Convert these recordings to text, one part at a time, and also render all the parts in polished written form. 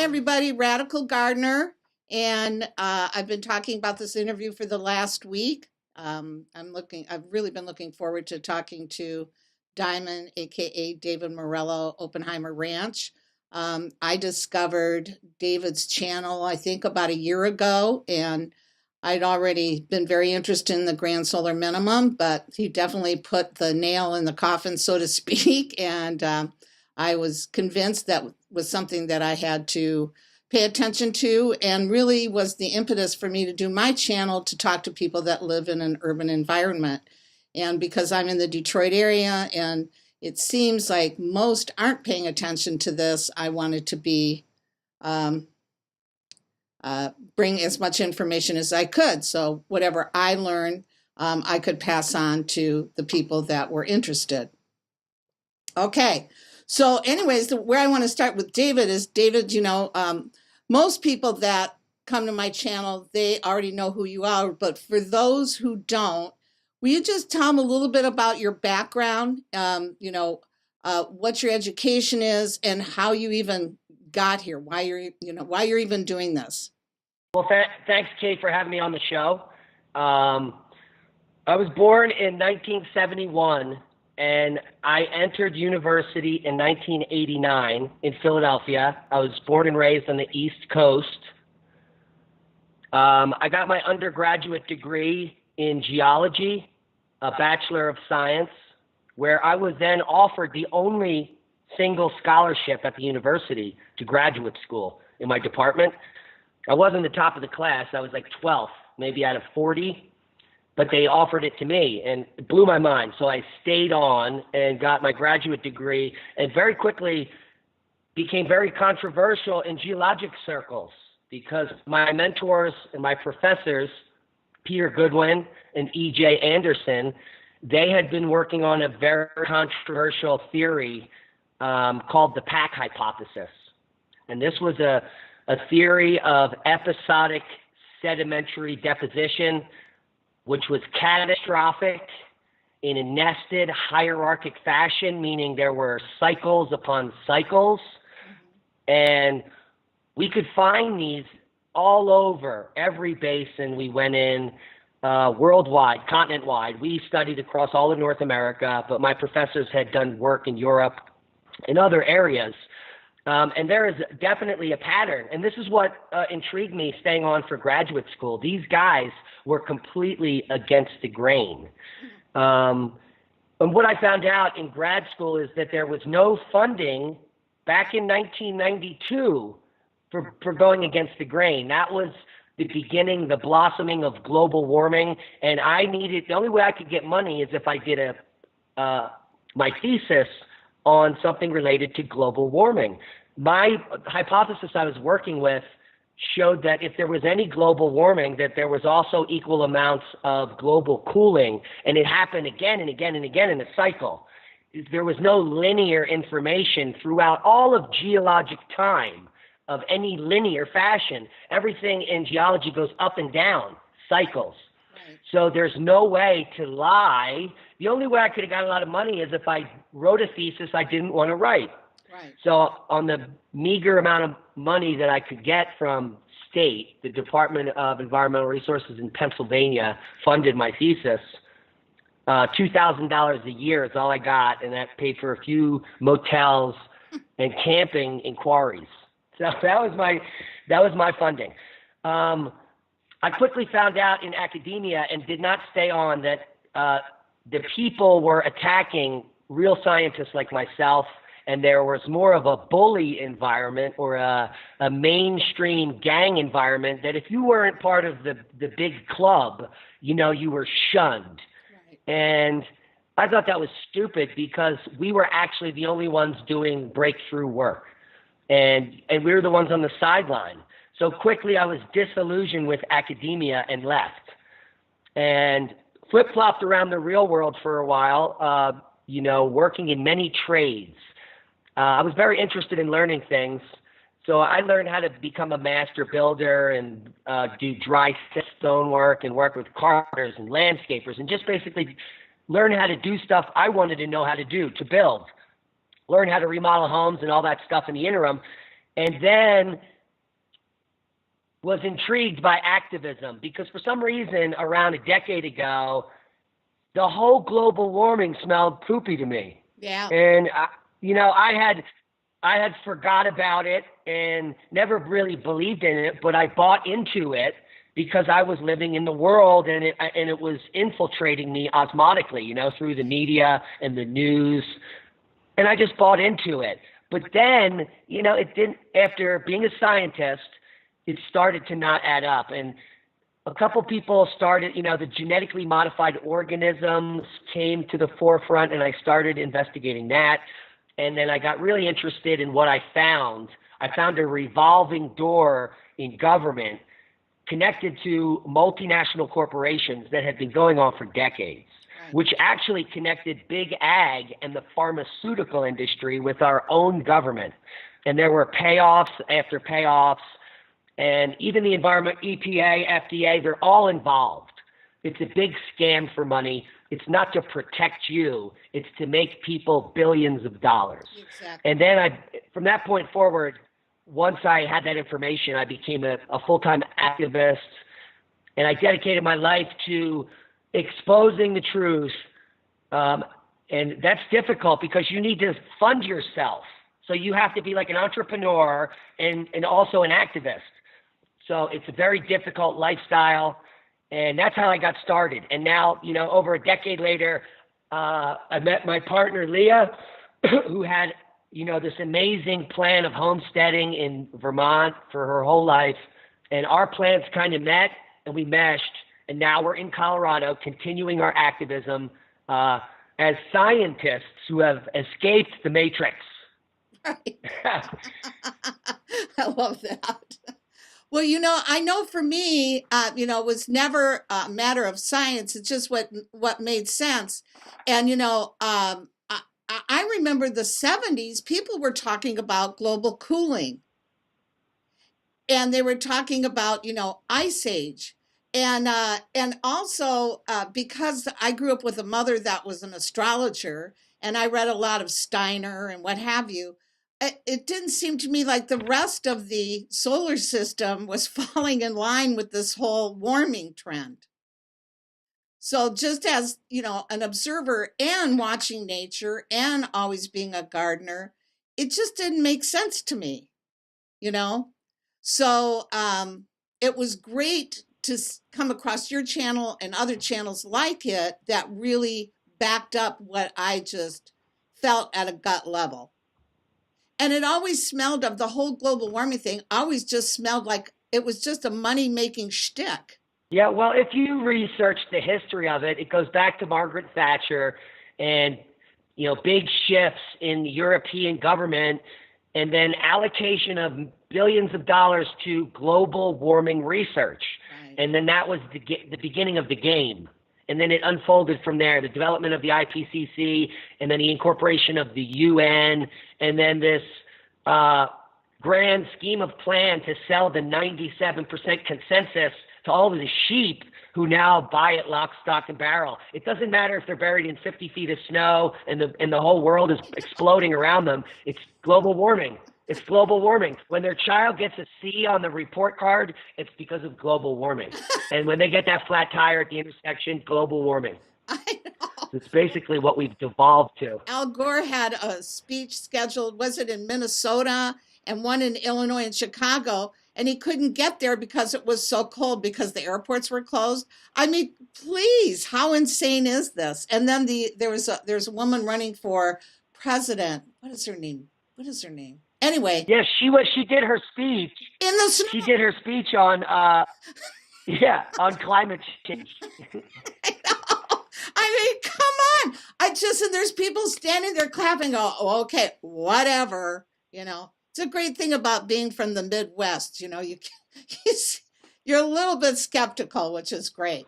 everybody, Radical Gardener, and I've been talking about this interview for the last week. I've really been looking forward to talking to Diamond, aka David Maurello, Oppenheimer Ranch. I discovered David's channel, I think, about a year ago, and I'd already been very interested in the Grand Solar Minimum, but he definitely put the nail in the coffin, so to speak, and I was convinced that was something that I had to pay attention to, and really was the impetus for me to do my channel to talk to people that live in an urban environment. And because I'm in the Detroit area and it seems like most aren't paying attention to this, I wanted to bring as much information as I could. So whatever I learned, I could pass on to the people that were interested. Okay. So anyways, where I want to start with David is David, most people that come to my channel, they already know who you are. But for those who don't, will you just tell them a little bit about your background, what your education is and how you even got here, why you're even doing this? Well, thanks, Kate, for having me on the show. I was born in 1971. And I entered university in 1989 in Philadelphia. I was born and raised on the East Coast. I got my undergraduate degree in geology, a Bachelor of Science, where I was then offered the only single scholarship at the university to graduate school in my department. I wasn't the top of the class. I was like 12th, maybe out of 40. But they offered it to me, and it blew my mind. So I stayed on and got my graduate degree, and very quickly became very controversial in geologic circles because my mentors and my professors, Peter Goodwin and E.J. Anderson, they had been working on a very controversial theory called the pack hypothesis. And this was a theory of episodic sedimentary deposition, which was catastrophic in a nested hierarchic fashion, meaning there were cycles upon cycles. And we could find these all over every basin we went in, worldwide, continent-wide. We studied across all of North America, but my professors had done work in Europe and other areas. And there is definitely a pattern. And this is what intrigued me staying on for graduate school. These guys were completely against the grain. And what I found out in grad school is that there was no funding back in 1992 for going against the grain. That was the beginning, the blossoming of global warming. And the only way I could get money is if I did my thesis on something related to global warming. My hypothesis I was working with showed that if there was any global warming, that there was also equal amounts of global cooling, and it happened again and again and again in a cycle. There was no linear information throughout all of geologic time of any linear fashion. Everything in geology goes up and down, cycles. So there's no way to lie. The only way I could have gotten a lot of money is if I wrote a thesis I didn't want to write. Right. So on the meager amount of money that I could get from state, the Department of Environmental Resources in Pennsylvania funded my thesis. $2,000 a year is all I got, and that paid for a few motels and camping in quarries. So that was my funding. I quickly found out in academia and did not stay on that the people were attacking real scientists like myself, and there was more of a bully environment or a mainstream gang environment that if you weren't part of the big club, you were shunned. Right. And I thought that was stupid because we were actually the only ones doing breakthrough work, and we were the ones on the sideline. So quickly I was disillusioned with academia and left, and flip-flopped around the real world for a while, working in many trades. I was very interested in learning things, so I learned how to become a master builder and do dry stonework and work with carpenters and landscapers and just basically learn how to do stuff I wanted to know how to do, to build. Learn how to remodel homes and all that stuff in the interim. And then was intrigued by activism because for some reason around a decade ago, the whole global warming smelled poopy to me. Yeah. And I had forgot about it and never really believed in it, but I bought into it because I was living in the world and it was infiltrating me osmotically, through the media and the news. And I just bought into it. But then, it didn't, after being a scientist, it started to not add up. And a couple people started, the genetically modified organisms came to the forefront, and I started investigating that. And then I got really interested in what I found. I found a revolving door in government connected to multinational corporations that had been going on for decades, which actually connected big ag and the pharmaceutical industry with our own government. And there were payoffs after payoffs. And even the environment, EPA, FDA, they're all involved. It's a big scam for money. It's not to protect you. It's to make people billions of dollars. Exactly. And then from that point forward, once I had that information, I became a full-time activist, and I dedicated my life to exposing the truth. And that's difficult because you need to fund yourself. So you have to be like an entrepreneur and also an activist. So it's a very difficult lifestyle, and that's how I got started. And now, over a decade later, I met my partner, Leah, who had, this amazing plan of homesteading in Vermont for her whole life. And our plans kind of met, and we meshed. And now we're in Colorado continuing our activism as scientists who have escaped the matrix. Right. I love that. Well, I know for me, it was never a matter of science. It's just what made sense. And, I remember the 70s, people were talking about global cooling. And they were talking about, ice age. And also because I grew up with a mother that was an astrologer, and I read a lot of Steiner and what have you, it didn't seem to me like the rest of the solar system was falling in line with this whole warming trend. So just as, an observer and watching nature and always being a gardener, it just didn't make sense to me, So it was great to come across your channel and other channels like it that really backed up what I just felt at a gut level. And it always smelled of the whole global warming thing, always just smelled like it was just a money-making shtick. Yeah, well, if you research the history of it, it goes back to Margaret Thatcher and, big shifts in European government and then allocation of billions of dollars to global warming research. Right. And then that was the beginning of the game. And then it unfolded from there, the development of the IPCC, and then the incorporation of the UN, and then this grand scheme of plan to sell the 97% consensus to all of the sheep who now buy it lock, stock, and barrel. It doesn't matter if they're buried in 50 feet of snow and the whole world is exploding around them. It's global warming. It's global warming. When their child gets a C on the report card, it's because of global warming. And when they get that flat tire at the intersection, global warming. I know. It's basically what we've devolved to. Al Gore had a speech scheduled, was it in Minnesota, and one in Illinois and Chicago, and he couldn't get there because it was so cold because the airports were closed. I mean, please, how insane is this? And then there's a woman running for president. What is her name? Anyway. Yeah, she did her speech. In the snow. She did her speech on on climate change. I know. I mean, come on. And there's people standing there clapping, oh, okay, whatever, It's a great thing about being from the Midwest, you're a little bit skeptical, which is great.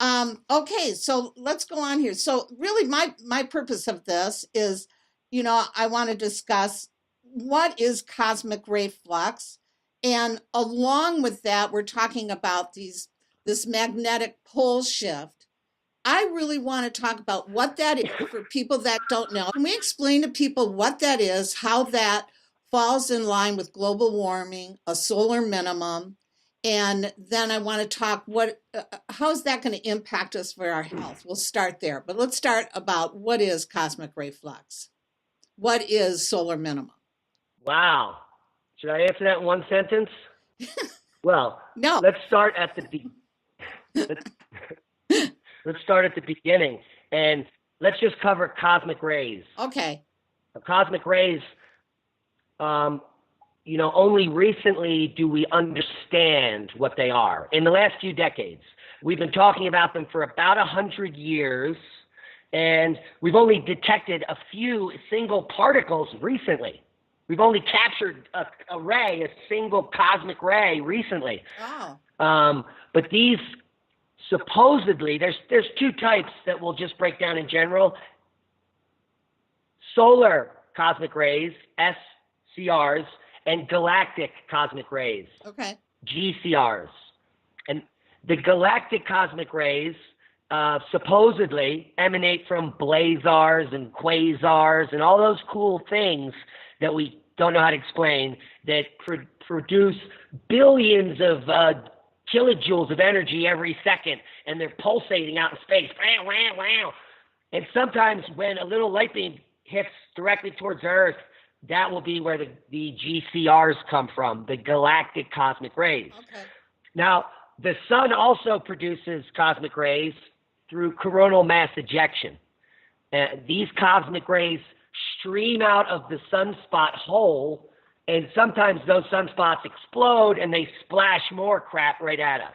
Okay, so let's go on here. So really my purpose of this is, I want to discuss what is cosmic ray flux. And along with that, we're talking about this magnetic pole shift. I really want to talk about what that is for people that don't know. Can we explain to people what that is, how that falls in line with global warming, a solar minimum, And then I want to talk how's that going to impact us for our health? We'll start there, but let's start about what is cosmic ray flux? What is solar minimum? Wow. Should I answer that in one sentence? Well, No. let's start at let's start at the beginning, and let's just cover cosmic rays. Okay. Cosmic rays, only recently do we understand what they are. In the last few decades, we've been talking about them for about 100 years, and we've only detected a few single particles recently. We've only captured a single cosmic ray recently. Oh. But these supposedly, there's two types that we'll just break down in general. Solar cosmic rays, SCRs, and galactic cosmic rays, okay, GCRs. And the galactic cosmic rays supposedly emanate from blazars and quasars and all those cool things that we don't know how to explain that produce billions of kilojoules of energy every second, and they're pulsating out in space. Wow, wow, wow. And sometimes when a little light beam hits directly towards Earth, that will be where the GCRs come from, the galactic cosmic rays. Okay. Now, the sun also produces cosmic rays through coronal mass ejection. These cosmic rays stream out of the sunspot hole, and sometimes those sunspots explode and they splash more crap right at us.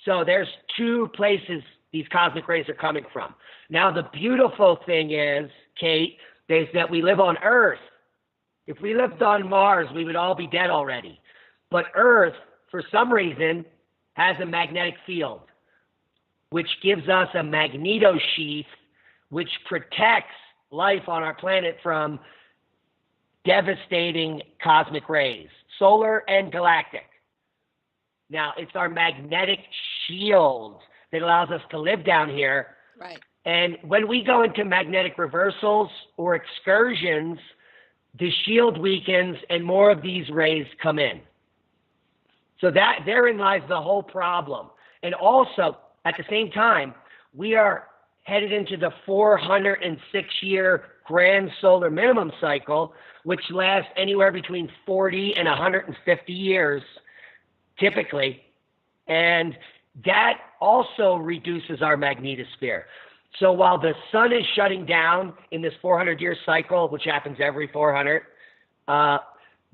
So there's two places these cosmic rays are coming from. Now, the beautiful thing is, Kate, is that we live on Earth. If we lived on Mars, we would all be dead already. But Earth, for some reason, has a magnetic field, which gives us a magnetosheath, which protects life on our planet from devastating cosmic rays, solar and galactic. Now, it's our magnetic shield that allows us to live down here. Right. And when we go into magnetic reversals or excursions, the shield weakens and more of these rays come in. So therein lies the whole problem. And also, at the same time, we are headed into the 406-year grand solar minimum cycle, which lasts anywhere between 40 and 150 years, typically. And that also reduces our magnetosphere. So while the sun is shutting down in this 400-year cycle, which happens every 400, the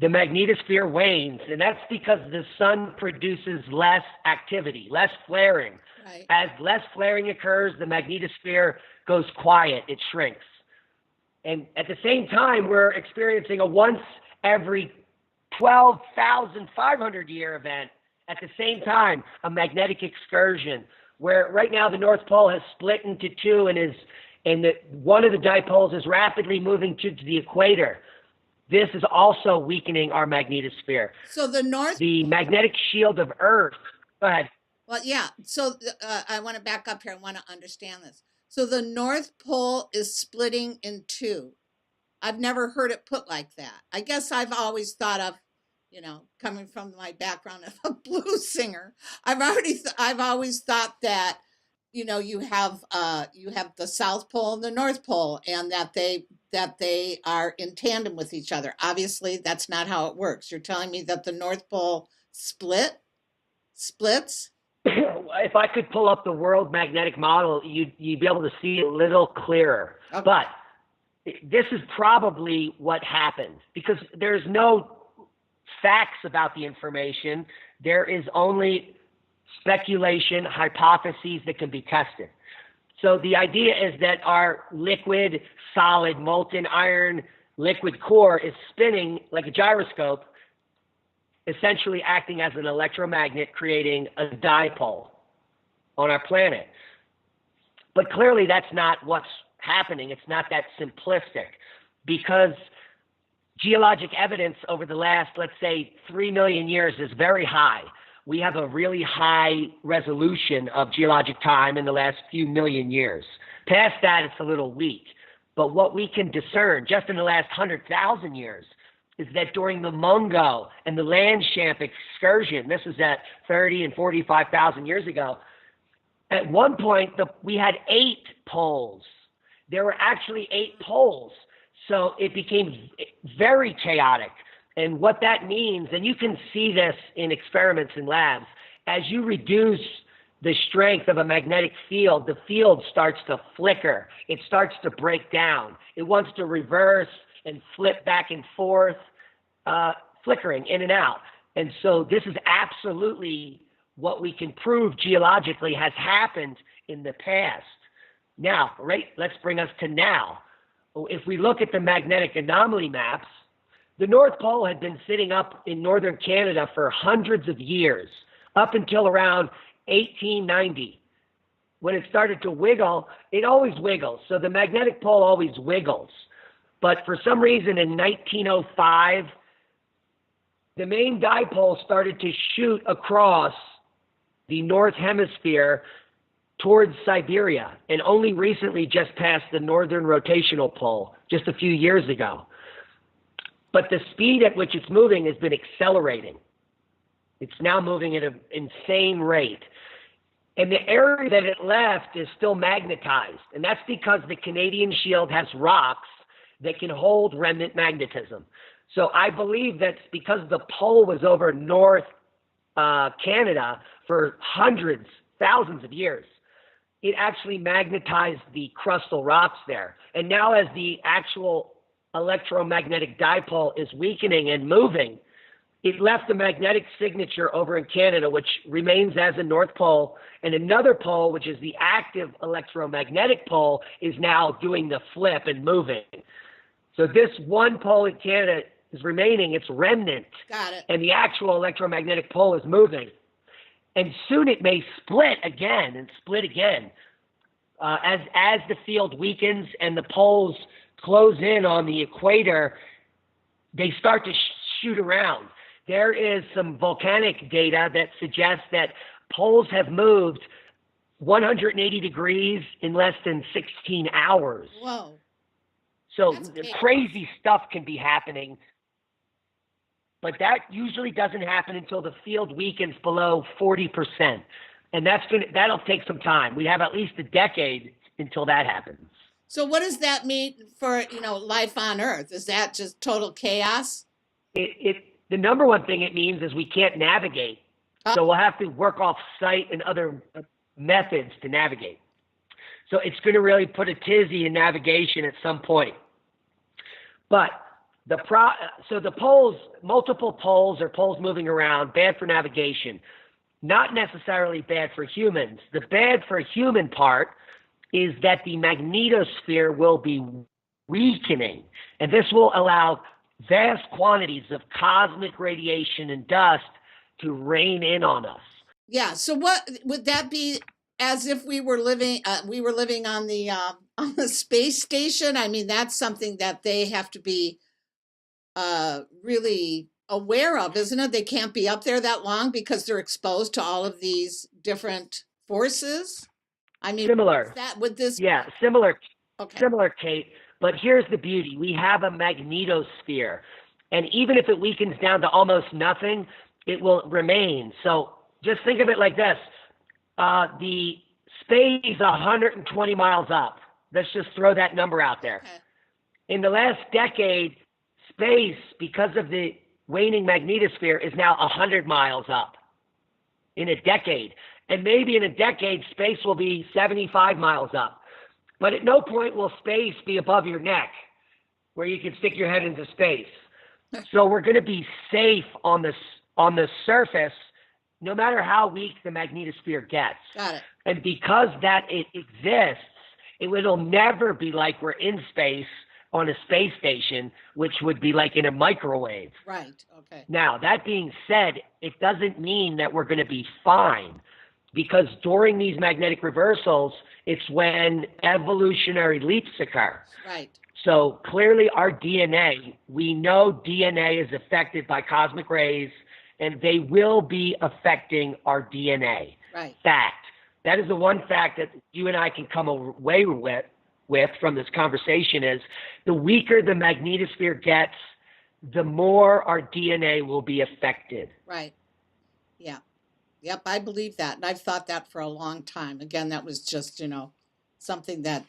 magnetosphere wanes. And that's because the sun produces less activity, less flaring. Right. As less flaring occurs, the magnetosphere goes quiet, it shrinks. And at the same time, we're experiencing a once every 12,500 year event at the same time, a magnetic excursion, where right now the North Pole has split into two and one of the dipoles is rapidly moving to the equator. This is also weakening our magnetosphere. So the magnetic shield of Earth. Go ahead. Well, yeah. So I want to back up here. I want to understand this. So the North Pole is splitting in two. I've never heard it put like that. I guess I've always thought of, coming from my background of a blues singer, I've always thought that, you have the South Pole and the North Pole, and that they are in tandem with each other. Obviously, that's not how it works. You're telling me that the North Pole splits? If I could pull up the world magnetic model, you'd be able to see it a little clearer. Okay. But this is probably what happened, because there's no facts about the information. There is only speculation, hypotheses that can be tested. So the idea is that our liquid, solid, molten iron liquid core is spinning like a gyroscope, essentially acting as an electromagnet, creating a dipole on our planet. But clearly that's not what's happening. It's not that simplistic, because geologic evidence over the last, let's say, 3 million years is very high. We have a really high resolution of geologic time in the last few million years. Past that, it's a little weak. But what we can discern just in the last 100,000 years is that during the Mungo and the Landshamp excursion, this is at 30 and 45,000 years ago, at one point we had 8 poles. There were actually 8 poles. So it became very chaotic. And what that means, and you can see this in experiments in labs, as you reduce the strength of a magnetic field, the field starts to flicker. It starts to break down. It wants to reverse and flip back and forth, flickering in and out. And so this is absolutely what we can prove geologically has happened in the past. Now, right, let's bring us to now. If we look at the magnetic anomaly maps, the North Pole had been sitting up in northern Canada for hundreds of years, up until around 1890. When it started to wiggle, it always wiggles. So the magnetic pole always wiggles. But for some reason in 1905, the main dipole started to shoot across the North Hemisphere towards Siberia, and only recently just passed the northern rotational pole, just a few years ago. But the speed at which it's moving has been accelerating. It's now moving at an insane rate. And the area that it left is still magnetized, and that's because the Canadian Shield has rocks that can hold remnant magnetism. So I believe that's because the pole was over North Canada for hundreds, thousands of years. It actually magnetized the crustal rocks there. And now as the actual electromagnetic dipole is weakening and moving, it left a magnetic signature over in Canada, which remains as a North Pole, and another pole, which is the active electromagnetic pole, is now doing the flip and moving. So this one pole in Canada is remaining, it's remnant. Got it. And the actual electromagnetic pole is moving. And soon it may split again and split again. As the field weakens and the poles close in on the equator, they start to shoot around. There is some volcanic data that suggests that poles have moved 180 degrees in less than 16 hours. Whoa. So That's crazy stuff can be happening. But that usually doesn't happen until the field weakens below 40%. And that'll take some time. We have at least a decade until that happens. So what does that mean for, life on Earth? Is that just total chaos? The number one thing it means is we can't navigate. So we'll have to work off site and other methods to navigate. So it's going to really put a tizzy in navigation at some point. But so the poles, multiple poles or poles moving around, bad for navigation, not necessarily bad for humans. The bad for human part is that the magnetosphere will be weakening, and this will allow vast quantities of cosmic radiation and dust to rain in on us. Yeah. So what would that be? As if we were living on the space station. I mean, that's something that they have to be really aware of, isn't it? They can't be up there that long because they're exposed to all of these different forces. I mean, similar. Similar. Okay. Similar, Kate. But here's the beauty: we have a magnetosphere, and even if it weakens down to almost nothing, it will remain. So just think of it like this. The space is 120 miles up. Let's just throw that number out there. Okay. In the last decade, space, because of the waning magnetosphere, is now 100 miles up in a decade. And maybe in a decade, space will be 75 miles up. But at no point will space be above your neck where you can stick your head into space. So we're going to be safe on the surface, no matter how weak the magnetosphere gets. Got it. And because that it exists, it'll never be like we're in space on a space station, which would be like in a microwave. Right. Okay. Now, that being said, it doesn't mean that we're going to be fine, because during these magnetic reversals, it's when evolutionary leaps occur. Right. So clearly our DNA, we know DNA is affected by cosmic rays, and they will be affecting our DNA. Right. Fact. That is the one fact that you and I can come away with from this conversation is the weaker the magnetosphere gets, the more our DNA will be affected. Right. Yeah. Yep. I believe that. And I've thought that for a long time. Again, that was just, something that,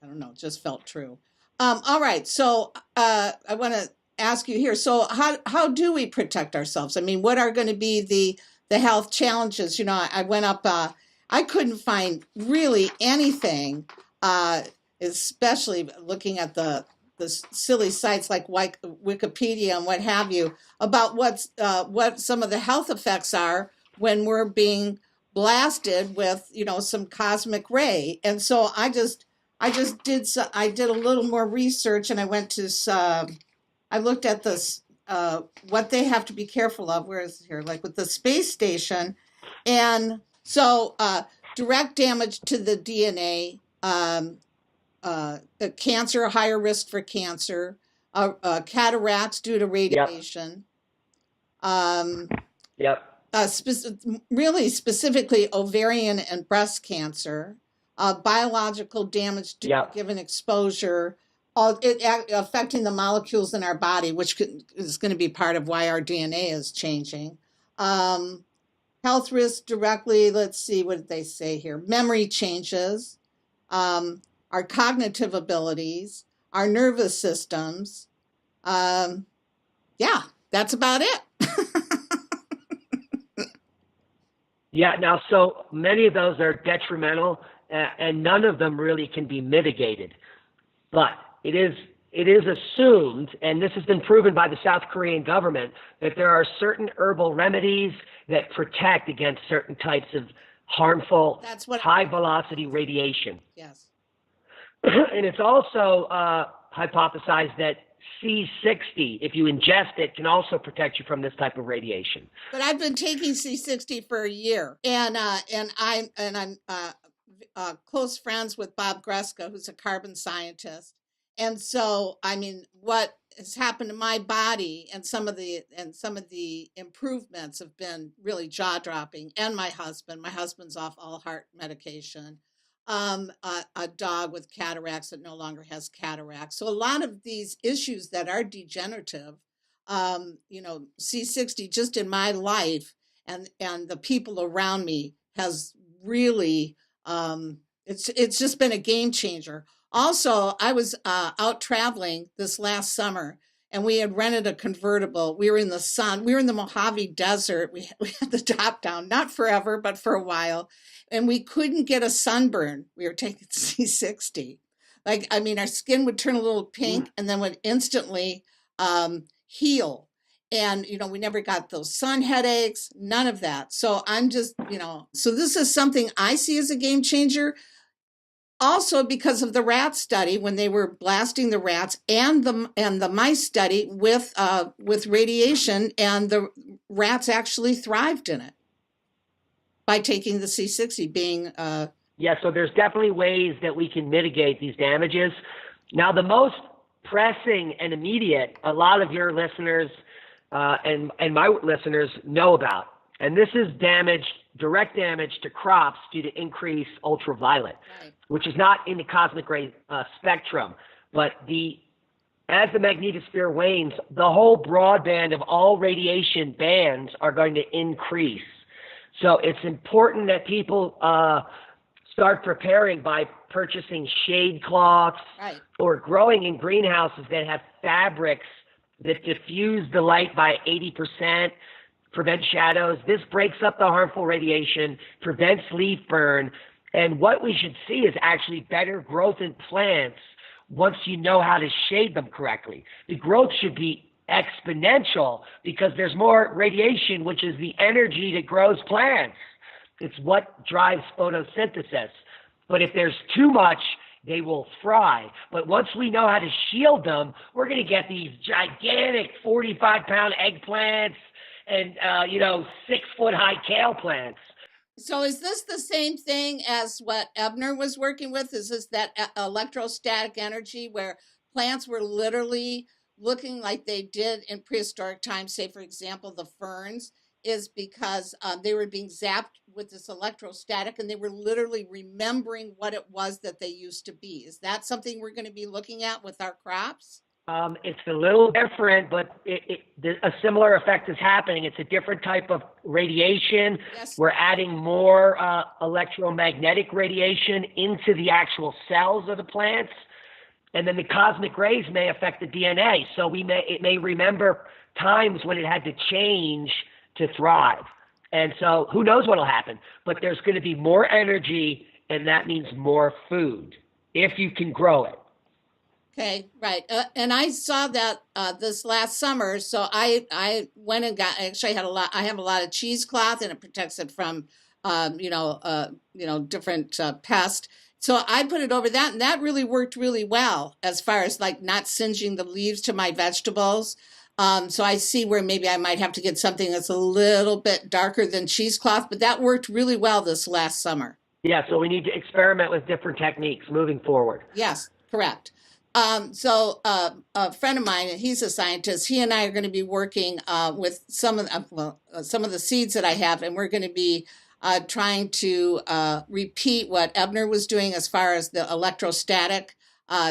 I don't know, just felt true. All right. So I want to ask you here. So how do we protect ourselves? I mean, what are going to be the health challenges? I went up, I couldn't find really anything, especially looking at the silly sites like Wikipedia and what have you, about what some of the health effects are when we're being blasted with, some cosmic ray. And so I did a little more research, and I went to I looked at this what they have to be careful of. Where is it here? Like with the space station, and so direct damage to the DNA, cancer, a higher risk for cancer, cataracts due to radiation. Yep. Really specifically ovarian and breast cancer, biological damage due to given exposure, affecting the molecules in our body, which is going to be part of why our DNA is changing. Health risks directly, let's see, what did they say here? Memory changes, our cognitive abilities, our nervous systems. Yeah, that's about it. Yeah, now, so many of those are detrimental, and none of them really can be mitigated. But it is assumed, and this has been proven by the South Korean government, that there are certain herbal remedies that protect against certain types of harmful, high-velocity radiation. Yes. And it's also hypothesized that C60, if you ingest it, can also protect you from this type of radiation. But I've been taking C60 for a year, and I'm close friends with Bob Greska, who's a carbon scientist. And so, I mean, what has happened to my body and some of the improvements have been really jaw dropping. And my husband's off all heart medication. A dog with cataracts that no longer has cataracts. So a lot of these issues that are degenerative, C60 just in my life and the people around me has really, it's just been a game changer. Also, I was out traveling this last summer, and we had rented a convertible. We were in the sun. We were in the Mojave Desert. We had the top down, not forever, but for a while. And we couldn't get a sunburn. We were taking C60. Our skin would turn a little pink and then would instantly heal. And, we never got those sun headaches, none of that. So I'm just, so this is something I see as a game changer. Also, because of the rat study, when they were blasting the rats, and the mice study with radiation, and the rats actually thrived in it by taking the C60. Yeah, so there's definitely ways that we can mitigate these damages. Now, the most pressing and immediate, a lot of your listeners and my listeners know about, and this is direct damage to crops due to increased ultraviolet, right, which is not in the cosmic ray spectrum, but as the magnetosphere wanes, the whole broadband of all radiation bands are going to increase. So it's important that people start preparing by purchasing shade cloths, right, or growing in greenhouses that have fabrics that diffuse the light by 80%, prevent shadows. This breaks up the harmful radiation, prevents leaf burn, and what we should see is actually better growth in plants once you know how to shade them correctly. The growth should be exponential because there's more radiation, which is the energy that grows plants. It's what drives photosynthesis. But if there's too much, they will fry. But once we know how to shield them, we're going to get these gigantic 45-pound eggplants and 6-foot high kale plants. So is this the same thing as what Ebner was working with? Is this that electrostatic energy where plants were literally looking like they did in prehistoric times? Say, for example, the ferns, is because they were being zapped with this electrostatic, and they were literally remembering what it was that they used to be. Is that something we're going to be looking at with our crops? It's a little different, but a similar effect is happening. It's a different type of radiation. Yes. We're adding more electromagnetic radiation into the actual cells of the plants, and then the cosmic rays may affect the DNA. So it may remember times when it had to change to thrive. And so who knows what will happen? But there's going to be more energy, and that means more food if you can grow it. Okay, right. And I saw that this last summer. So I went and got, actually I had a lot, I have a lot of cheesecloth and it protects it from, different pests. So I put it over that and that really worked really well as far as like not singeing the leaves to my vegetables. So I see where maybe I might have to get something that's a little bit darker than cheesecloth, but that worked really well this last summer. Yeah, so we need to experiment with different techniques moving forward. Yes, correct. A friend of mine, he's a scientist. He and I are going to be working with some of the seeds that I have, and we're going to be trying to repeat what Ebner was doing as far as the electrostatic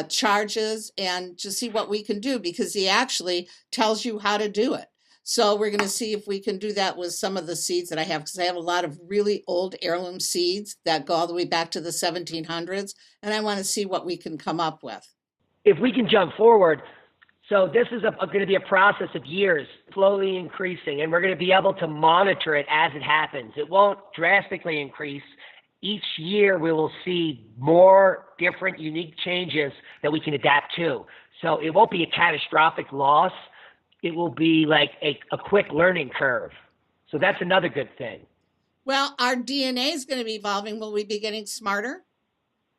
charges, and to see what we can do because he actually tells you how to do it. So we're going to see if we can do that with some of the seeds that I have because I have a lot of really old heirloom seeds that go all the way back to the 1700s, and I want to see what we can come up with. If we can jump forward, so this is going to be a process of years, slowly increasing, and we're going to be able to monitor it as it happens. It won't drastically increase. Each year we will see more different, unique changes that we can adapt to. So it won't be a catastrophic loss. It will be like a quick learning curve. So that's another good thing. Well, our DNA is going to be evolving. Will we be getting smarter?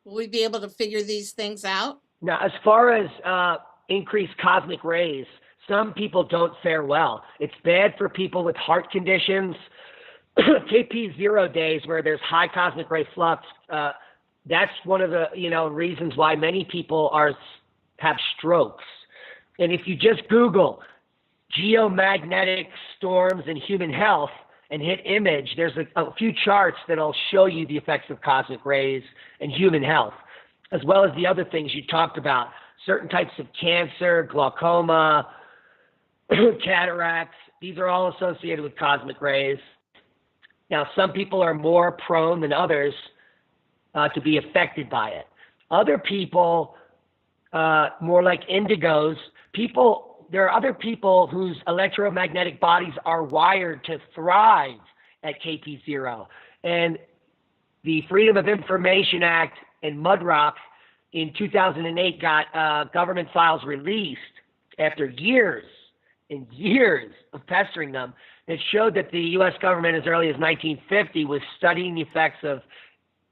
Will we be able to figure these things out? Now, as far as increased cosmic rays, some people don't fare well. It's bad for people with heart conditions, KP0 days where there's high cosmic ray flux. That's one of the reasons why many people have strokes. And if you just Google geomagnetic storms and human health and hit image, there's a few charts that'll show you the effects of cosmic rays and human health, as well as the other things you talked about, certain types of cancer, glaucoma, cataracts. These are all associated with cosmic rays. Now, some people are more prone than others to be affected by it. Other people, more like indigos, there are other people whose electromagnetic bodies are wired to thrive at KP0. And the Freedom of Information Act and Mudrock in 2008 got government files released after years and years of pestering them that showed that the U.S. government as early as 1950 was studying the effects of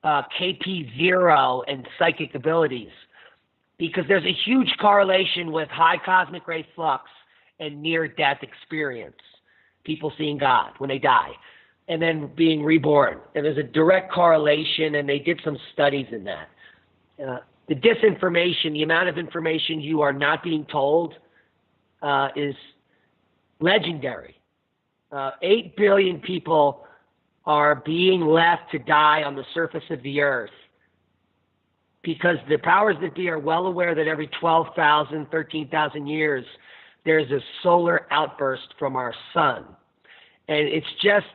KP0 and psychic abilities, because there's a huge correlation with high cosmic ray flux and near-death experience, people seeing God when they die, and then being reborn. And there's a direct correlation, and they did some studies in that. The disinformation, the amount of information you are not being told is legendary. 8 billion people are being left to die on the surface of the earth because the powers that be are well aware that every 12,000, 13,000 years, there's a solar outburst from our sun. And it's just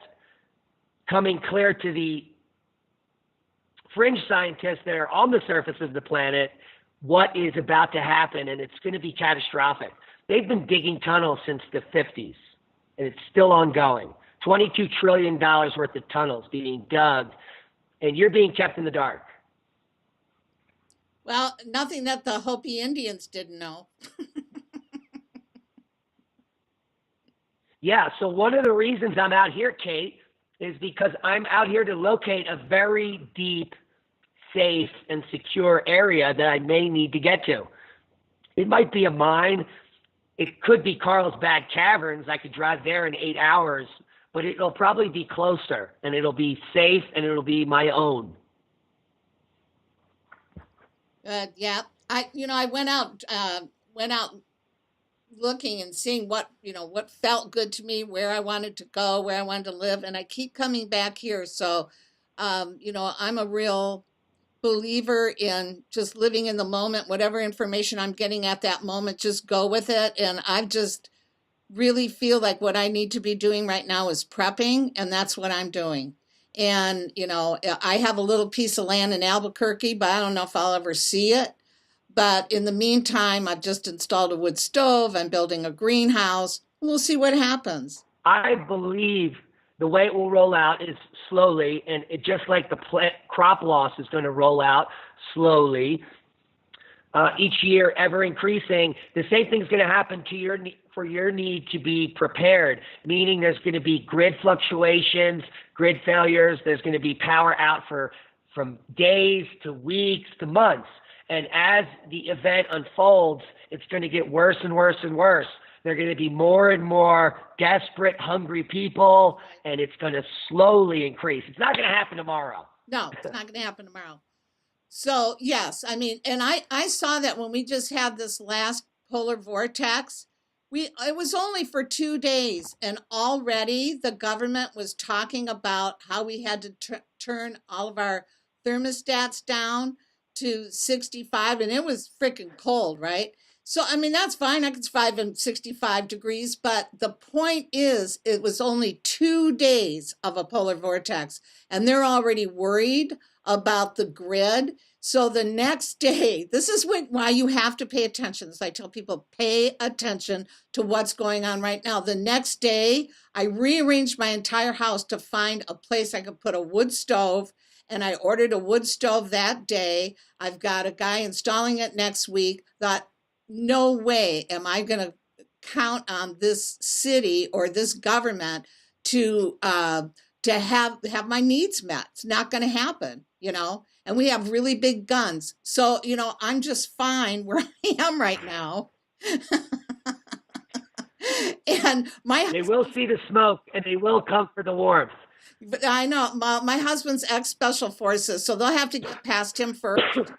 coming clear to the fringe scientists that are on the surface of the planet what is about to happen, and it's going to be catastrophic. They've been digging tunnels since the 50s, and it's still ongoing. $22 trillion worth of tunnels being dug, and you're being kept in the dark. Well, nothing that the Hopi Indians didn't know. Yeah, so one of the reasons I'm out here, Kate, is because I'm out here to locate a very deep, safe, and secure area that I may need to get to. It might be a mine. It could be Carlsbad Caverns. I could drive there in 8 hours, but it'll probably be closer, and it'll be safe, and it'll be my own. Yeah, I went out looking and seeing what felt good to me, where I wanted to go, where I wanted to live, and I keep coming back here. So, I'm a real believer in just living in the moment, whatever information I'm getting at that moment, just go with it. And I just really feel like what I need to be doing right now is prepping, and that's what I'm doing. And, I have a little piece of land in Albuquerque, but I don't know if I'll ever see it. But in the meantime, I've just installed a wood stove. I'm building a greenhouse. We'll see what happens. I believe the way it will roll out is slowly, and it just like the crop loss is going to roll out slowly, each year, ever increasing. The same thing's going to happen to for your need to be prepared, meaning there's going to be grid fluctuations, grid failures. There's going to be power out from days to weeks to months. And as the event unfolds, it's going to get worse and worse and worse. There are going to be more and more desperate, hungry people, and it's going to slowly increase. It's not going to happen tomorrow. No, it's not going to happen tomorrow. So, yes, I mean, and I saw that when we just had this last polar vortex, it was only for 2 days, and already the government was talking about how we had to turn all of our thermostats down to 65, and it was freaking cold, right? So, I mean, that's fine. I can survive in 65 degrees. But the point is, it was only 2 days of a polar vortex, and they're already worried about the grid. So the next day, this is why you have to pay attention. As I tell people, pay attention to what's going on right now. The next day, I rearranged my entire house to find a place I could put a wood stove. And I ordered a wood stove that day. I've got a guy installing it next week. Thought, no way am I going to count on this city or this government to have my needs met. It's not going to happen, And we have really big guns, so I'm just fine where I am right now. And they will see the smoke, and they will come for the warmth. But I know my husband's ex-special forces, so they'll have to get past him first,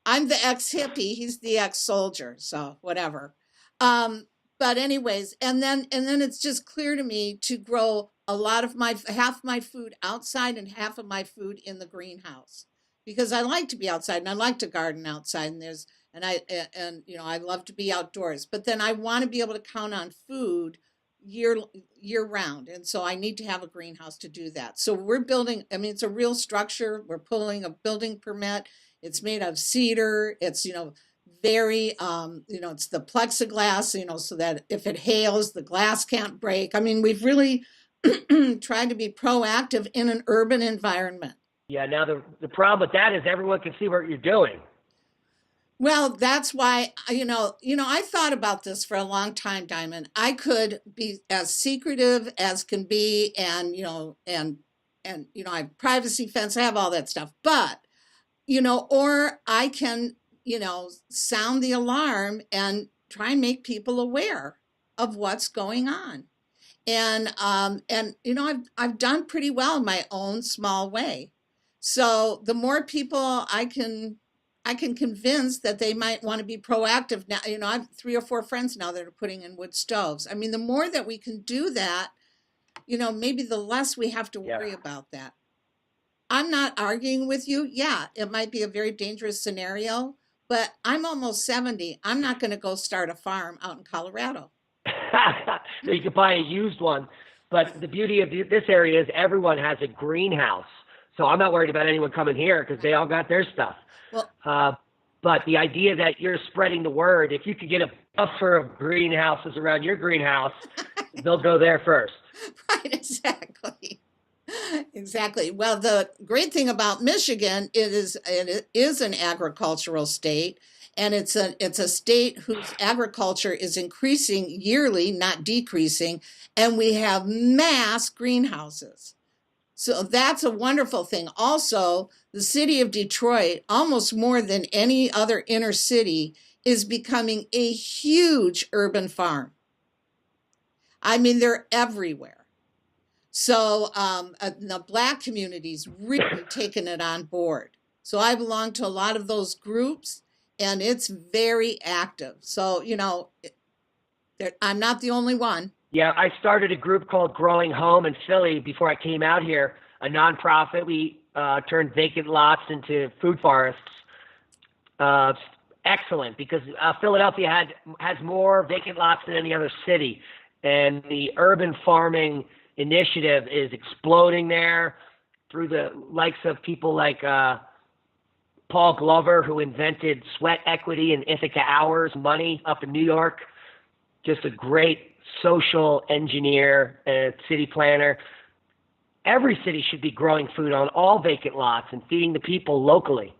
I'm the ex-hippie, he's the ex-soldier, so whatever. But anyways, and then it's just clear to me to grow a lot of half my food outside and half of my food in the greenhouse, because I like to be outside and I like to garden outside, and I love to be outdoors. But then I want to be able to count on food year round, and so I need to have a greenhouse to do that. So we're building. I mean, it's a real structure. We're pulling a building permit. It's made of cedar. It's very it's the plexiglass, so that if it hails, the glass can't break. I mean, we've really tried to be proactive in an urban environment. Yeah. Now the problem with that is everyone can see what you're doing. Well, that's why, I thought about this for a long time, Diamond. I could be as secretive as can be, and I have privacy fence, I have all that stuff. But, or I can, sound the alarm and try and make people aware of what's going on. And I've done pretty well in my own small way. So the more people I can convince that they might want to be proactive now. I have 3 or 4 friends now that are putting in wood stoves. I mean, the more that we can do that, maybe the less we have to worry about that. I'm not arguing with you. Yeah, it might be a very dangerous scenario, but I'm almost 70. I'm not going to go start a farm out in Colorado. You could buy a used one. But the beauty of this area is everyone has a greenhouse. So I'm not worried about anyone coming here because they all got their stuff. Well, but the idea that you're spreading the word, if you could get a buffer of greenhouses around your greenhouse, they'll go there first. Right, exactly. Exactly. Well, the great thing about Michigan it is an agricultural state, and it's a state whose agriculture is increasing yearly, not decreasing, and we have mass greenhouses. So that's a wonderful thing. Also, the city of Detroit, almost more than any other inner city, is becoming a huge urban farm. I mean, they're everywhere. So the Black community's really taken it on board. So I belong to a lot of those groups, and it's very active. So, I'm not the only one. Yeah, I started a group called Growing Home in Philly before I came out here, a nonprofit. We turned vacant lots into food forests. Uh, Excellent, because Philadelphia has more vacant lots than any other city, and the urban farming initiative is exploding there through the likes of people like Paul Glover, who invented sweat equity and Ithaca hours money up in New York. Just a great social engineer and city planner. Every city should be growing food on all vacant lots and feeding the people locally.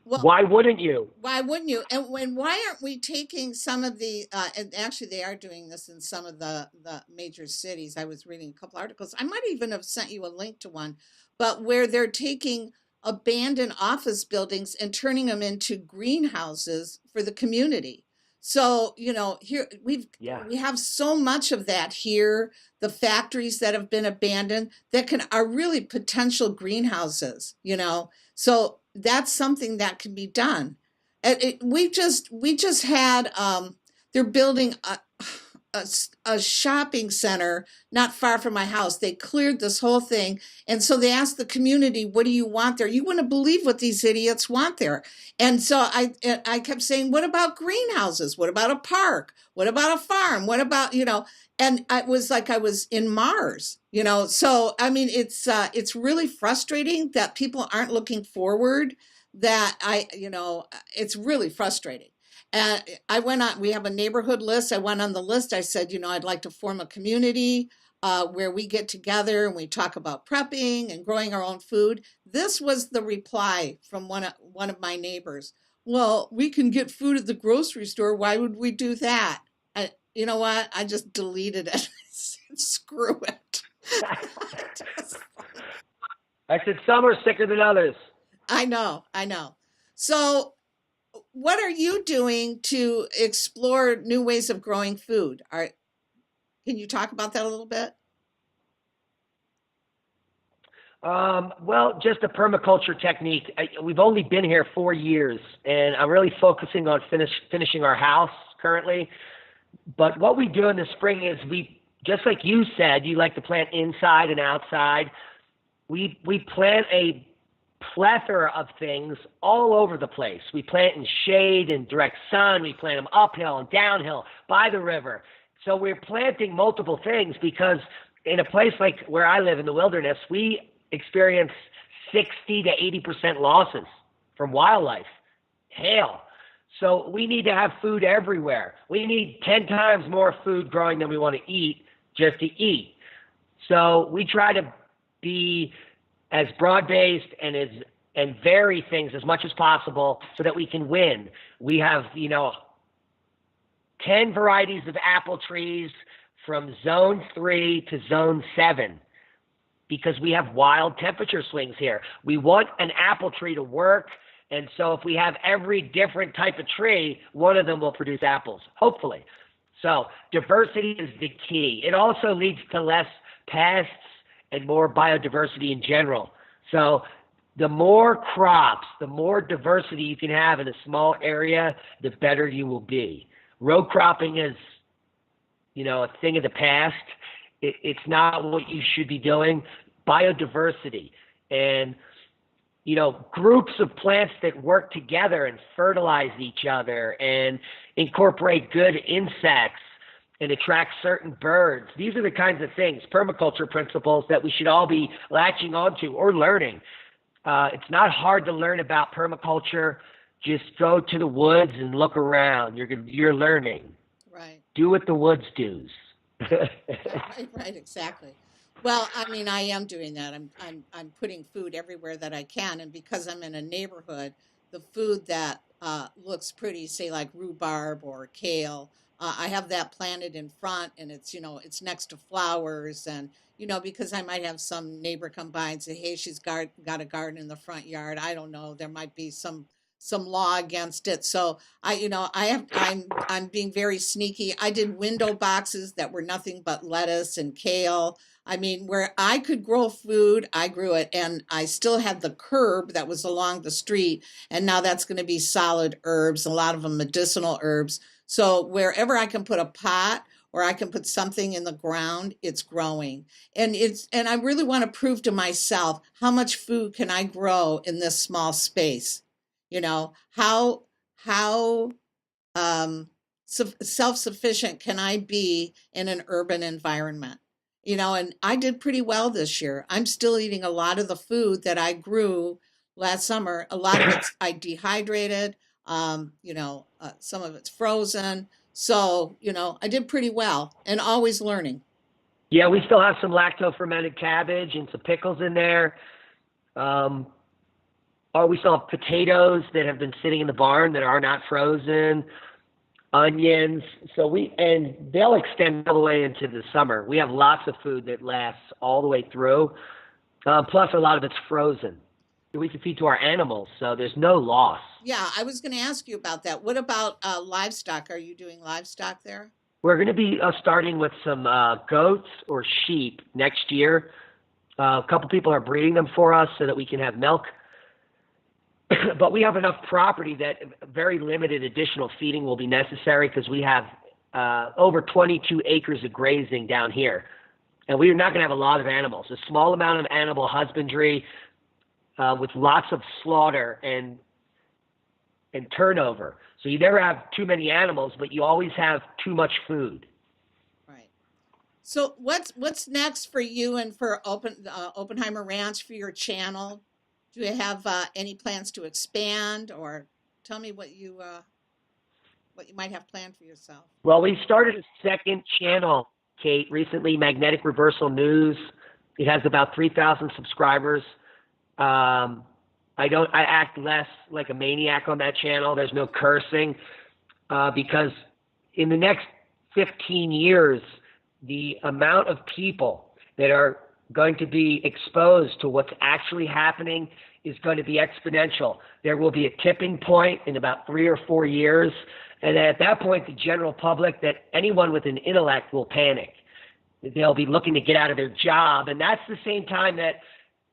Well, Why wouldn't you? why wouldn't you? And why aren't we taking some of the, and actually they are doing this in some of the major cities. I was reading a couple articles. I might even have sent you a link to one, but where they're taking abandoned office buildings and turning them into greenhouses for the community. So, here Yeah. we have so much of that here, the factories that have been abandoned that are really potential greenhouses, So that's something that can be done. We just had they're building a shopping center not far from my house. They cleared this whole thing, and so they asked the community, "What do you want there?" You wouldn't believe what these idiots want there. And so I kept saying, "What about greenhouses? What about a park? What about a farm? What about?" And I was like I was in Mars. So I mean, it's really frustrating that people aren't looking forward. It's really frustrating. And we have a neighborhood list. I went on the list. I said, I'd like to form a community where we get together and we talk about prepping and growing our own food. This was the reply from one of my neighbors. Well, we can get food at the grocery store. Why would we do that? You know what? I just deleted it. Screw it. I said some are sicker than others. I know. So, what are you doing to explore new ways of growing food? Can you talk about that a little bit? Well, just a permaculture technique. We've only been here 4 years, and I'm really focusing on finishing our house currently. But what we do in the spring is just like you said, you like to plant inside and outside. We plant a plethora of things all over the place. We plant in shade and direct sun. We plant them uphill and downhill by the river. So we're planting multiple things because in a place like where I live in the wilderness, we experience 60 to 80% losses from wildlife, hail. So we need to have food everywhere. We need 10 times more food growing than we want to eat just to eat. So we try to be as broad-based and vary things as much as possible so that we can win. We have, 10 varieties of apple trees from zone 3 to zone 7 because we have wild temperature swings here. We want an apple tree to work, and so if we have every different type of tree, one of them will produce apples, hopefully. So diversity is the key. It also leads to less pests and more biodiversity in general. So the more crops, the more diversity you can have in a small area, the better you will be. Row cropping is, a thing of the past. It's not what you should be doing. Biodiversity and, groups of plants that work together and fertilize each other and incorporate good insects and attract certain birds. These are the kinds of things, permaculture principles that we should all be latching onto or learning. It's not hard to learn about permaculture. Just go to the woods and look around. You're learning. Right. Do what the woods does. Right, exactly. Well, I mean, I am doing that. I'm putting food everywhere that I can, and because I'm in a neighborhood, the food that looks pretty, say like rhubarb or kale, I have that planted in front, and it's next to flowers, and because I might have some neighbor come by and say, hey, she's got a garden in the front yard. I don't know. There might be some law against it. So I'm being very sneaky. I did window boxes that were nothing but lettuce and kale. I mean, where I could grow food, I grew it, and I still had the curb that was along the street, and now that's going to be solid herbs, a lot of them medicinal herbs. So wherever I can put a pot or I can put something in the ground, it's growing. And I really want to prove to myself how much food can I grow in this small space. You know, how self-sufficient can I be in an urban environment? You know, and I did pretty well this year. I'm still eating a lot of the food that I grew last summer. A lot of it's I dehydrated. Some of it's frozen. So, I did pretty well and always learning. Yeah, we still have some lacto fermented cabbage and some pickles in there. Um, or we still have potatoes that have been sitting in the barn that are not frozen, onions. And they'll extend all the way into the summer. We have lots of food that lasts all the way through. Plus, a lot of it's frozen. We can feed to our animals, so there's no loss. Yeah, I was going to ask you about that. What about livestock? Are you doing livestock there? We're going to be starting with some goats or sheep next year. A couple people are breeding them for us so that we can have milk. But we have enough property that very limited additional feeding will be necessary because we have over 22 acres of grazing down here. And we're not going to have a lot of animals. A small amount of animal husbandry with lots of slaughter and turnover. So you never have too many animals, but you always have too much food. Right. So what's next for you and for Oppenheimer Ranch for your channel? Do you have any plans to expand, or tell me what you might have planned for yourself? Well, we started a second channel, Kate, recently, Magnetic Reversal News. It has about 3,000 subscribers. I act less like a maniac on that channel. There's no cursing because in the next 15 years, the amount of people that are going to be exposed to what's actually happening is going to be exponential. There will be a tipping point in about 3 or 4 years. And at that point, the general public, that anyone with an intellect will panic. They'll be looking to get out of their job. And that's the same time that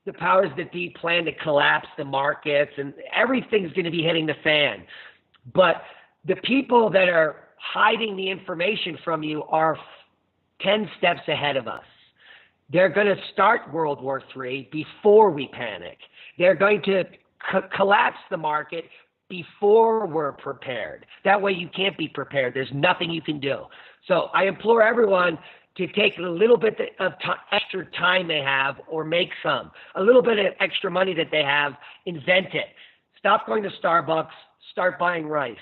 the powers that be plan to collapse the markets and everything's going to be hitting the fan. But the people that are hiding the information from you are 10 steps ahead of us. They're going to start World War III before we panic. They're going to collapse the market before we're prepared. That way you can't be prepared. There's nothing you can do. So I implore everyone to take a little bit of extra time they have or make some. A little bit of extra money that they have, invent it. Stop going to Starbucks. Start buying rice.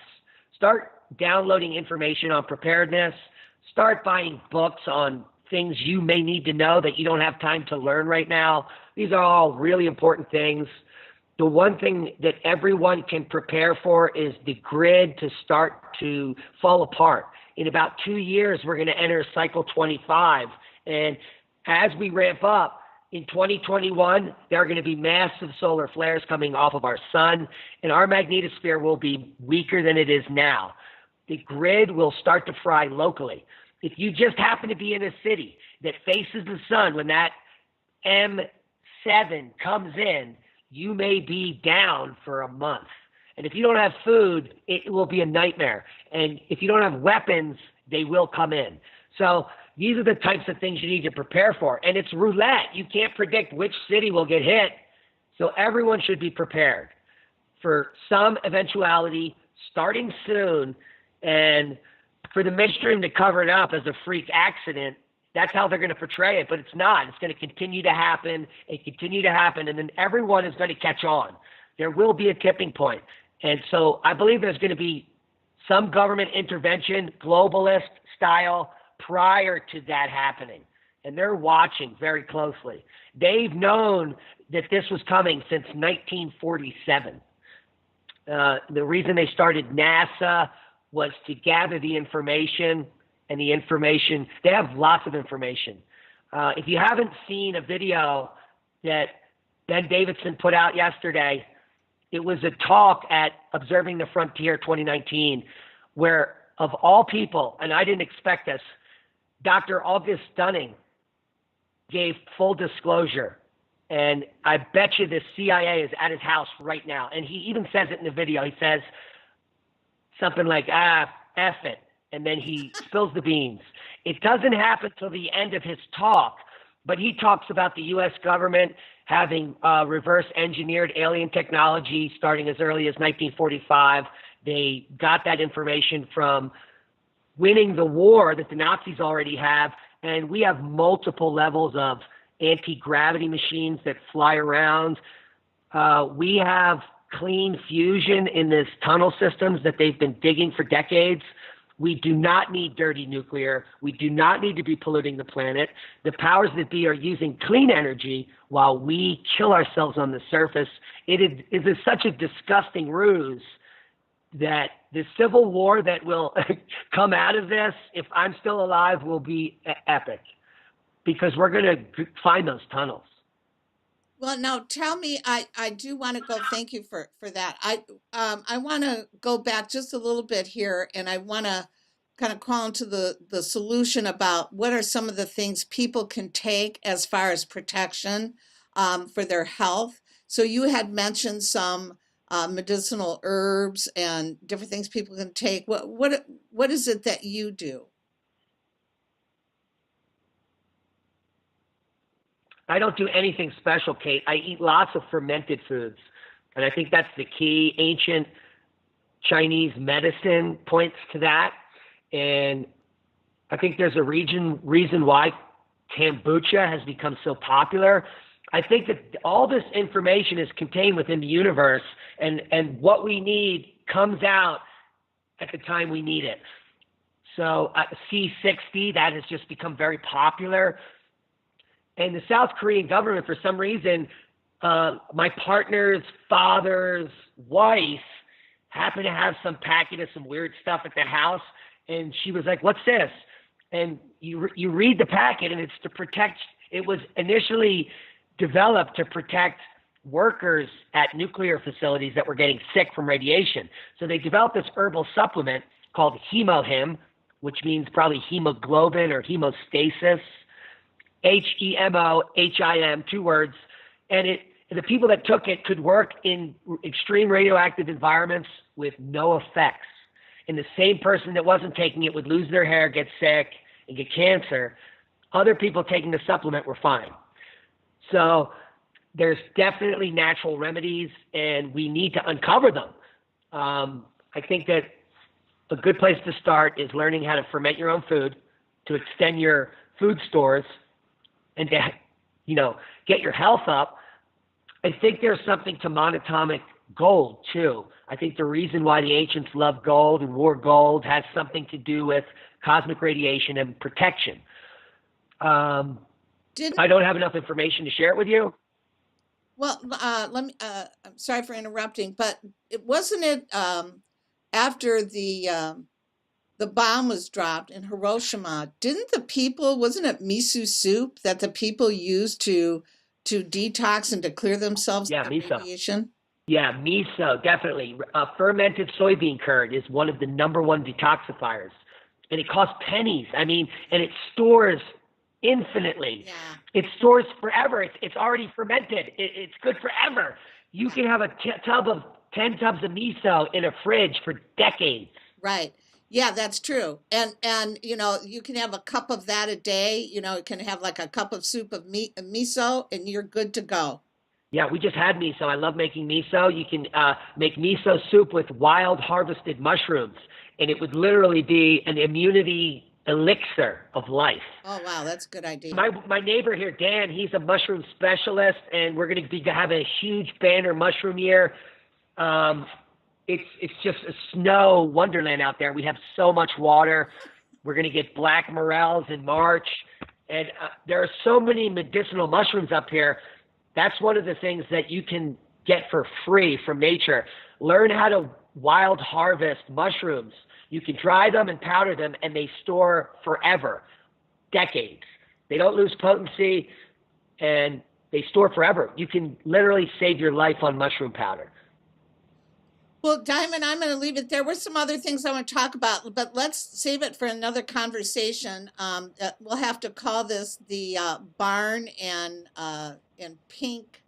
Start downloading information on preparedness. Start buying books on things you may need to know that you don't have time to learn right now. These are all really important things. The one thing that everyone can prepare for is the grid to start to fall apart. In about 2 years, we're going to enter cycle 25. And as we ramp up in 2021, there are going to be massive solar flares coming off of our sun, and our magnetosphere will be weaker than it is now. The grid will start to fry locally. If you just happen to be in a city that faces the sun when that M7 comes in, you may be down for a month. And if you don't have food, it will be a nightmare. And if you don't have weapons, they will come in. So these are the types of things you need to prepare for. And it's roulette. You can't predict which city will get hit. So everyone should be prepared for some eventuality starting soon. And for the midstream to cover it up as a freak accident, that's how they're going to portray it. But it's not. It's going to continue to happen and continue to happen. And then everyone is going to catch on. There will be a tipping point. And so I believe there's going to be some government intervention, globalist style, prior to that happening. And they're watching very closely. They've known that this was coming since 1947. The reason they started NASA was to gather the information, and the information, they have lots of information. If you haven't seen a video that Ben Davidson put out yesterday, it was a talk at Observing the Frontier 2019, where of all people, and I didn't expect this, Dr. August Dunning gave full disclosure. And I bet you the CIA is at his house right now. And he even says it in the video. He says something like, F it. And then he spills the beans. It doesn't happen till the end of his talk, but he talks about the U.S. government having reverse engineered alien technology starting as early as 1945. They got that information from winning the war that the Nazis already have, and we have multiple levels of anti-gravity machines that fly around. We have clean fusion in this tunnel systems that they've been digging for decades. We do not need dirty nuclear. We do not need to be polluting the planet. The powers that be are using clean energy while we kill ourselves on the surface. It is such a disgusting ruse that the civil war that will come out of this, if I'm still alive, will be epic, because we're going to find those tunnels. Well, now tell me, I do want to go, thank you for that. I want to go back just a little bit here, and I want to kind of call into the solution about what are some of the things people can take as far as protection for their health. So you had mentioned some medicinal herbs and different things people can take. What is it that you do? I don't do anything special, Kate. I eat lots of fermented foods. And I think that's the key. Ancient Chinese medicine points to that. And I think there's a reason why kombucha has become so popular. I think that all this information is contained within the universe, and what we need comes out at the time we need it. So C60, that has just become very popular. And the South Korean government, for some reason, my partner's father's wife happened to have some packet of some weird stuff at the house, and she was like, "What's this?" And you read the packet, and it's to protect. It was initially developed to protect workers at nuclear facilities that were getting sick from radiation. So they developed this herbal supplement called Hemohim, which means probably hemoglobin or hemostasis. HEMOHIM, 2 words, and the people that took it could work in extreme radioactive environments with no effects. And the same person that wasn't taking it would lose their hair, get sick, and get cancer. Other people taking the supplement were fine. So there's definitely natural remedies, and we need to uncover them. I think that a good place to start is learning how to ferment your own food, to extend your food stores, and to, get your health up. I think there's something to monatomic gold, too. I think the reason why the ancients loved gold and wore gold has something to do with cosmic radiation and protection. I don't have enough information to share it with you. Well, let me. I'm sorry for interrupting, but wasn't it after the bomb was dropped in Hiroshima? Wasn't it miso soup that the people used to detox and to clear themselves from radiation? Yeah, miso, definitely. Fermented soybean curd is one of the number one detoxifiers, and it costs pennies. And it stores infinitely. Yeah. It stores forever. It's already fermented. It's good forever. You can have 10 tubs of miso in a fridge for decades. Right. Yeah, that's true. And you can have a cup of that a day. You can have like a cup of soup of miso, and you're good to go. Yeah, we just had miso. I love making miso. You can make miso soup with wild harvested mushrooms, and it would literally be an immunity elixir of life. Oh, wow, that's a good idea. My neighbor here, Dan, he's a mushroom specialist, and we're going to be having a huge banner mushroom year. It's just a snow wonderland out there. We have so much water. We're going to get black morels in March, and there are so many medicinal mushrooms up here. That's one of the things that you can get for free from nature. Learn how to wild harvest mushrooms. You can dry them and powder them, and they store forever, decades. They don't lose potency, and they store forever. You can literally save your life on mushroom powder. Well, Diamond, I'm going to leave it there. There's some other things I want to talk about, but let's save it for another conversation. We'll have to call this the barn and pink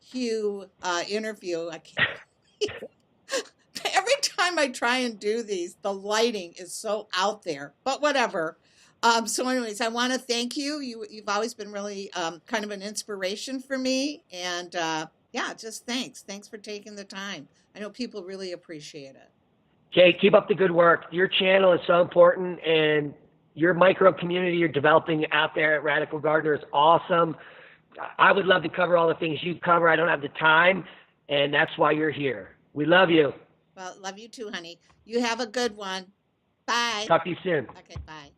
hue interview. I can't. Every time I try and do these, the lighting is so out there. But whatever. So anyways, I want to thank you. You've always been really kind of an inspiration for me. And yeah, just thanks. Thanks for taking the time. I know people really appreciate it. Jay, keep up the good work. Your channel is so important, and your micro community you're developing out there at Radical Gardener is awesome. I would love to cover all the things you cover. I don't have the time, and that's why you're here. We love you. Well, love you too, honey. You have a good one. Bye. Talk to you soon. Okay, bye.